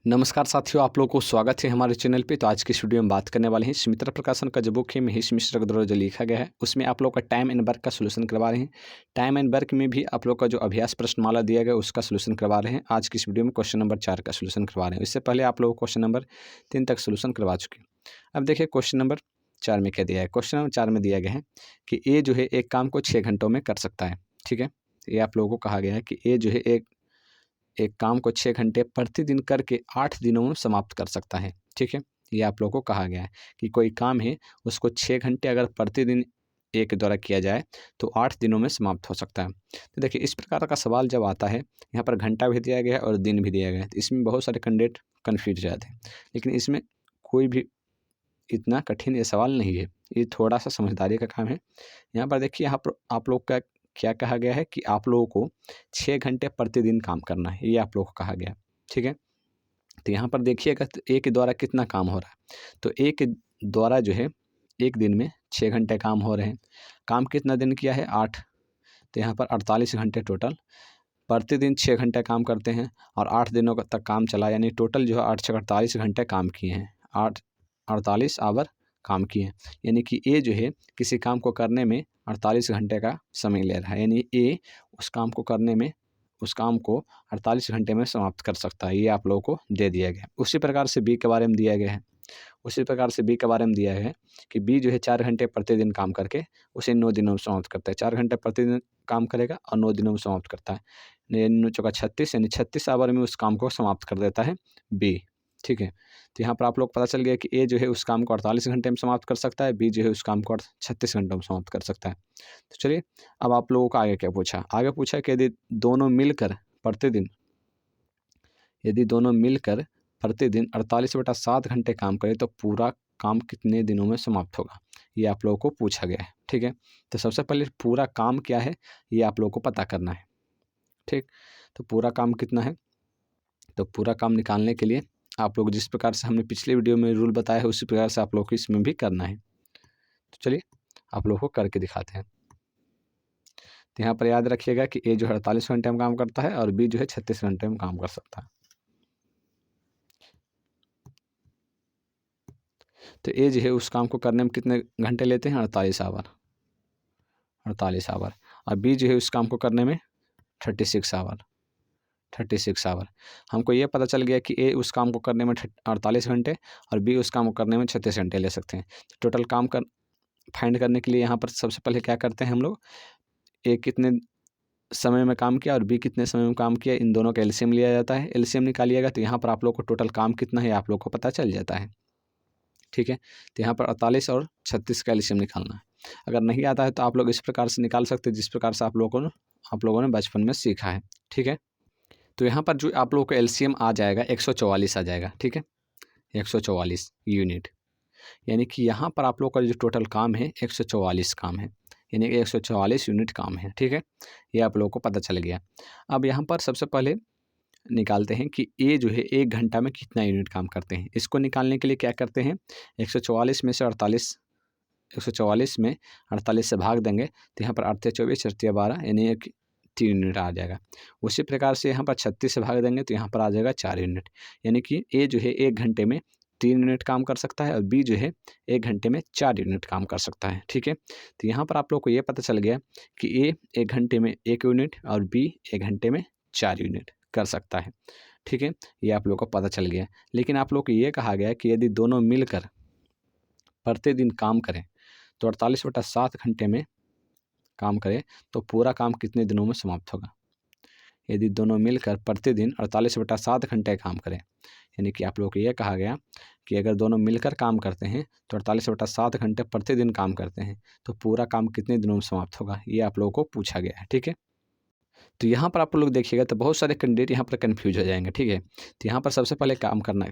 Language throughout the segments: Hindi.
नमस्कार साथियों, आप लोगों को स्वागत है हमारे चैनल पे। तो आज की इस वीडियो में बात करने वाले हैं सुमित्रा प्रकाशन का जो बुक है महेश मिश्र के द्वारा जो लिखा गया है, उसमें आप लोग का टाइम एंड वर्क का सोल्यूशन करवा रहे हैं। टाइम एंड वर्क में भी आप लोग का जो अभ्यास प्रश्नमाला दिया गया उसका सोल्यूशन करवा रहे हैं। आज की इस वीडियो में क्वेश्चन नंबर 4 का सोल्यूशन करवा रहे हैं। इससे पहले आप लोग क्वेश्चन नंबर 3 तक सोल्यूशन करवा चुके हैं। अब देखिए क्वेश्चन नंबर 4 में क्या दिया है। क्वेश्चन नंबर 4 में दिया गया है कि ए जो है एक काम को 6 घंटों में कर सकता है। ठीक है, ये आप लोगों को कहा गया है कि ए जो है एक एक काम को 6 घंटे प्रतिदिन करके 8 दिनों में समाप्त कर सकता है। ठीक है, ये आप लोगों को कहा गया है कि कोई काम है उसको 6 घंटे अगर प्रतिदिन ए के द्वारा किया जाए तो 8 दिनों में समाप्त हो सकता है। तो देखिए इस प्रकार का सवाल जब आता है, यहाँ पर घंटा भी दिया गया है और दिन भी दिया गया है, तो इसमें बहुत सारे कैंडिडेट कन्फ्यूज जाते हैं। लेकिन इसमें कोई भी इतना कठिन ये सवाल नहीं है, ये थोड़ा सा समझदारी का काम है। यहाँ पर देखिए, यहाँ पर आप लोग का क्या कहा गया है कि आप लोगों को 6 घंटे प्रतिदिन काम करना है, ये आप लोगों को कहा गया है। ठीक है, तो यहाँ पर देखिएगा तो ए के द्वारा कितना काम हो रहा है। तो ए के द्वारा जो है एक दिन में 6 घंटे काम हो रहे हैं। काम कितना दिन किया है? 8। तो यहाँ पर 48 घंटे टोटल। प्रतिदिन 6 घंटे काम करते हैं और 8 दिनों तक काम चला, यानी टोटल जो है 8 से 48 घंटे काम किए हैं। 48 आवर काम किए हैं, यानी कि ए जो है किसी काम को करने में 48 घंटे का समय ले रहा है। यानी ए उस काम को करने में, उस काम को 48 घंटे में समाप्त कर सकता है। ये आप लोगों को दे दिया गया है। उसी प्रकार से बी के बारे में दिया गया है। उसी प्रकार से बी के बारे में दिया है कि बी जो है 4 घंटे प्रतिदिन काम करके उसे 9 दिनों में समाप्त करता है। 4 घंटे प्रतिदिन काम करेगा और 9 दिनों में समाप्त करता है। 9 चौका 36, यानी 36 आवर में उस काम को समाप्त कर देता है बी। ठीक है, तो यहाँ पर आप लोग पता चल गया कि ए जो है उस काम को 48 घंटे में समाप्त कर सकता है, बी जो है उस काम को 36 घंटों में समाप्त कर सकता है। तो चलिए, अब आप लोगों को आगे क्या पूछा। आगे पूछा कि यदि दोनों मिलकर प्रतिदिन 48/7 घंटे काम करें तो पूरा काम कितने दिनों में समाप्त होगा, ये आप लोगों को पूछा गया है। ठीक है, तो सबसे पहले पूरा काम क्या है ये आप लोगों को पता करना है। ठीक, तो पूरा काम कितना है, तो पूरा काम निकालने के लिए आप लोग जिस प्रकार से हमने पिछले वीडियो में रूल बताया है उसी प्रकार से आप लोग को इसमें भी करना है। तो चलिए आप लोग को करके दिखाते हैं। तो यहाँ पर याद रखिएगा कि ए जो है 48 घंटे में काम करता है और बी जो है 36 घंटे में काम कर सकता है। तो ए जो है उस काम को करने में कितने घंटे लेते हैं? 48 आवर। 48 आवर। और बी जो है उस काम को करने में 36 आवर। 36 आवर। हमको ये पता चल गया कि ए उस काम को करने में 48 घंटे और बी उस काम को करने में 36 घंटे ले सकते हैं। टोटल काम कर फाइंड करने के लिए यहाँ पर सबसे पहले क्या करते हैं हम लोग, ए कितने समय में काम किया और बी कितने समय में काम किया, इन दोनों का एलसीएम लिया जाता है। एलसीएम निकालिएगा तो यहाँ पर आप लोग को टोटल काम कितना है आप लोग को पता चल जाता है। ठीक है, तो यहाँ पर 48 और 36 का एलसीएम निकालना है। अगर नहीं आता है तो आप लोग इस प्रकार से निकाल सकते हैं जिस प्रकार से आप लोगों ने बचपन में सीखा है। ठीक है, तो यहाँ पर जो आप लोगों को एलसीएम आ जाएगा 144 आ जाएगा। ठीक है, 144 यूनिट, यानी कि यहाँ पर आप लोग का जो टोटल काम है 144 काम है, यानी कि 144 यूनिट काम है। ठीक है, ये आप लोगों को पता चल गया। अब यहाँ पर सबसे पहले निकालते हैं कि ए जो है 1 घंटा में कितना यूनिट काम करते हैं। इसको निकालने के लिए क्या करते हैं, 144 में से 144 में 48 से भाग देंगे तो यहाँ पर 8 या 24 4 या 12, यानी 3 यूनिट आ जाएगा। उसी प्रकार से यहाँ पर 36 से भाग देंगे तो यहाँ पर आ जाएगा 4 यूनिट, यानी कि ए जो है 1 घंटे में 3 यूनिट काम कर सकता है और बी जो है 1 घंटे में 4 यूनिट काम कर सकता है। ठीक है, तो यहाँ पर आप लोग को ये पता चल गया कि ए 1 घंटे में 1 यूनिट और बी 1 घंटे में 4 यूनिट कर सकता है। ठीक है, ये आप लोग को पता चल गया। लेकिन आप लोग को ये कहा गया कि यदि दोनों मिलकर प्रतिदिन काम करें तो 48/7 घंटे में काम करें तो पूरा काम कितने दिनों में समाप्त होगा। यदि दोनों मिलकर प्रतिदिन 48/7 घंटे काम करें, यानी कि आप लोग को यह कहा गया कि अगर दोनों मिलकर काम करते हैं तो 48/7 घंटे प्रतिदिन काम करते हैं तो पूरा काम कितने दिनों में समाप्त होगा, ये आप लोगों को पूछा गया है। ठीक है, तो यहाँ पर आप लोग देखिएगा तो बहुत सारे कैंडिडेट यहाँ पर कन्फ्यूज हो जाएंगे। ठीक है, तो यहाँ पर सबसे पहले काम करना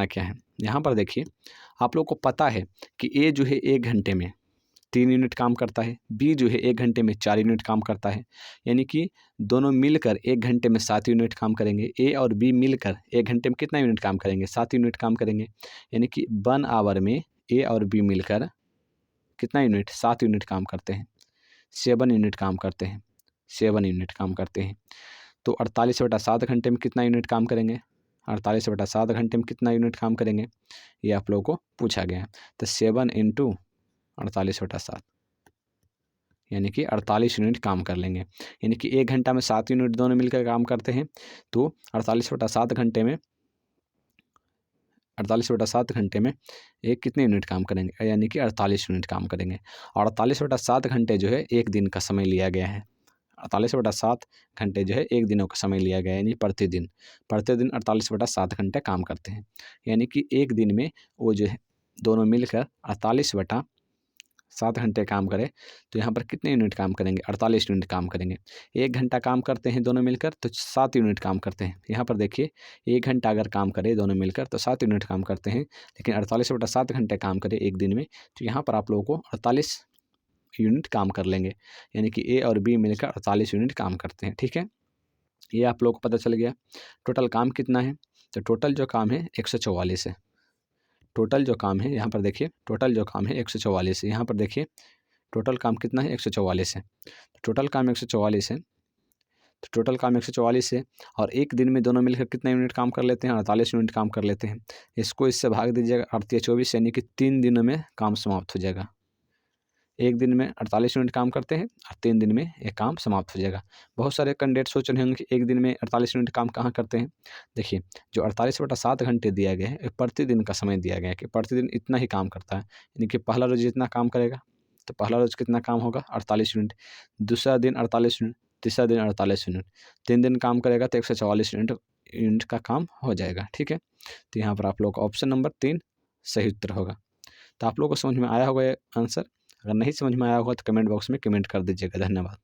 क्या है, यहाँ पर देखिए आप लोग को पता है कि ए जो है 1 घंटे में 3 यूनिट काम करता है, बी जो है 1 घंटे में 4 यूनिट काम करता है, यानी कि दोनों मिलकर 1 घंटे में 7 यूनिट काम करेंगे। ए और बी मिलकर 1 घंटे में कितना यूनिट काम करेंगे? 7 यूनिट काम करेंगे, यानी कि 1 आवर में ए और बी मिलकर कितना यूनिट? 7 यूनिट काम करते हैं। 7 यूनिट काम करते हैं। 7 यूनिट काम करते हैं। तो 48/7 घंटे में कितना यूनिट काम करेंगे? 48/7 घंटे में कितना यूनिट काम करेंगे, ये आप लोगों को पूछा गया है। तो 7 × 48/7 यानी कि 48 यूनिट काम कर लेंगे। यानी कि 1 घंटा में 7 यूनिट दोनों मिलकर काम करते हैं, तो 48/7 घंटे में 48/7 घंटे में एक कितने यूनिट काम करेंगे, यानी कि 48 यूनिट काम करेंगे। और 48/7 घंटे जो है एक दिन का समय लिया गया है। 48/7 घंटे जो है एक दिनों का समय लिया गया है, यानी प्रतिदिन 48/7 घंटे काम करते हैं। यानी कि एक दिन में वो जो है दोनों मिलकर 48/7 घंटे काम करें, तो यहाँ पर कितने यूनिट काम करेंगे, 48 यूनिट काम करेंगे। 1 घंटा काम करते हैं दोनों मिलकर तो 7 यूनिट काम करते हैं। यहाँ पर देखिए 1 घंटा अगर काम करें दोनों मिलकर तो 7 यूनिट काम करते हैं, लेकिन 48/7 घंटे काम करें एक दिन में, तो यहाँ पर आप लोगों को 48 यूनिट काम कर लेंगे। यानी कि ए और बी मिलकर 48 यूनिट काम करते हैं। ठीक है, ये आप लोगों को पता चल गया। टोटल काम कितना है, तो टोटल जो काम है 144 है। टोटल जो काम है यहाँ पर देखिए, टोटल जो काम है 144 है। यहाँ पर देखिए टोटल काम कितना है, 144 है। टोटल काम 144 है, तो टोटल काम 144 है और एक दिन में दोनों मिलकर कितना यूनिट काम कर लेते हैं, 48 यूनिट काम कर लेते हैं। इसको इससे भाग दीजिएगा 8 या 24, यानी कि 3 दिनों में काम समाप्त हो जाएगा। एक दिन में 48 यूनिट काम करते हैं और 3 दिन में ये काम समाप्त हो जाएगा। बहुत सारे कैंडिडेट सोच रहे होंगे कि एक दिन में 48 यूनिट काम कहाँ करते हैं। देखिए जो 48/7 घंटे दिया गया है प्रतिदिन का समय दिया गया है कि प्रतिदिन इतना ही काम करता है। यानी कि पहला रोज जितना काम करेगा तो पहला रोज कितना काम होगा, 48 यूनिट। दूसरा दिन 48 यूनिट, तीसरा दिन 48 यूनिट, 3 दिन काम करेगा तो 144 यूनिट का काम हो जाएगा। ठीक है, तो यहाँ पर आप लोग का ऑप्शन नंबर 3 सही उत्तर होगा। तो आप लोगों को समझ में आया होगा ये आंसर। अगर नहीं समझ में आया होगा तो कमेंट बॉक्स में कमेंट कर दीजिएगा। धन्यवाद।